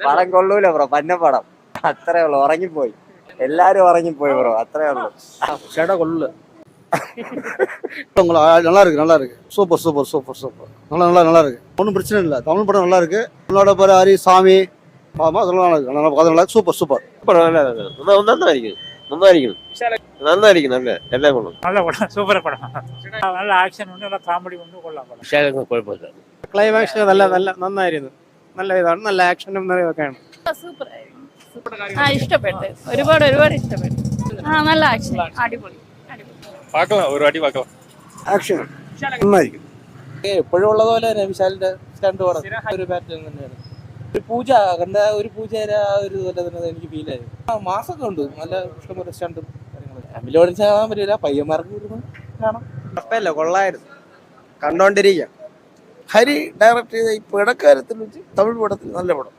പടം കൊള്ളൂല ബ്രോ, പന്ന പടം. അത്രേ ഉള്ളു, ഉറങ്ങിപ്പോയി. എല്ലാരും ഉറങ്ങിപ്പോയി ബ്രോ, അത്രേ ഉള്ളു. ஷேடா கொள்ளு நல்லா இருக்கு, நல்லா இருக்கு. Super super super super. நல்லா நல்லா நல்லா இருக்கு. ஒன்றும் பிரச்சனை இல்லை. தமிழ் படம் நல்லா இருக்கு. உன்னோட பேர் ஹரி சாமி அதெல்லாம் நல்லா இருக்கு. நல்லா நல்லா சூப்பர் சூப்பர். നന്നായിരിക്കും നല്ല എല്ലാ കൊള്ളും. நல்ல படம், சூப்பர் படம். நல்ல ஆக்ஷன் உண்டு, நல்ல காமெடி உண்டு, കൊള്ളാം പടം. കുഴപ്പമില്ല. ക്ലൈമാക്സ് നല്ല നല്ല നന്നായിരുന്നു. നല്ല ഇതാണ്, നല്ല ആക്ഷനും ഒക്കെയാണ്. സൂപ്പർ ആയിരുന്നു. ഇഷ്ടപ്പെട്ടു, ഒരുപാട് ഒരുപാട് ഇഷ്ടപ്പെട്ടു. നല്ല ആക്ഷൻ, അടിപൊളി അടിപൊളി. பார்க்கலாம், ஒரு வாட்டி பார்க்கலாம். ആക്ഷൻ നന്നായിരിക്കും. എപ്പോഴും ഉള്ളതുപോലെ തന്നെ വിശാലിന്റെ സ്റ്റണ്ട് പടം ഒരു പാറ്റേൺ തന്നെയാണ്. ഒരു പൂജ കണ്ട ഒരു പൂജയുടെ ആ ഒരു ഇതുപോലെ തന്നെ എനിക്ക് ഫീൽ ആയി. മാസമൊക്കെ ഉണ്ട്, നല്ല ഇഷ്ടംപോലെ സ്റ്റണ്ടും കാര്യങ്ങളും. ഫാമിലി ഓഡിയൻസ് കാണാൻ പറ്റില്ല, പയ്യന്മാർക്ക് കാണാം. കുഴപ്പമില്ല, കൊള്ളായിരുന്നു. കണ്ടോണ്ടിരിക്കാം. ഹരി ഡയറക്ട് ചെയ്ത ഈ പിടക്കാര്യത്തിൽ വെച്ച് തമിഴ് പടത്തിൽ നല്ല പടം.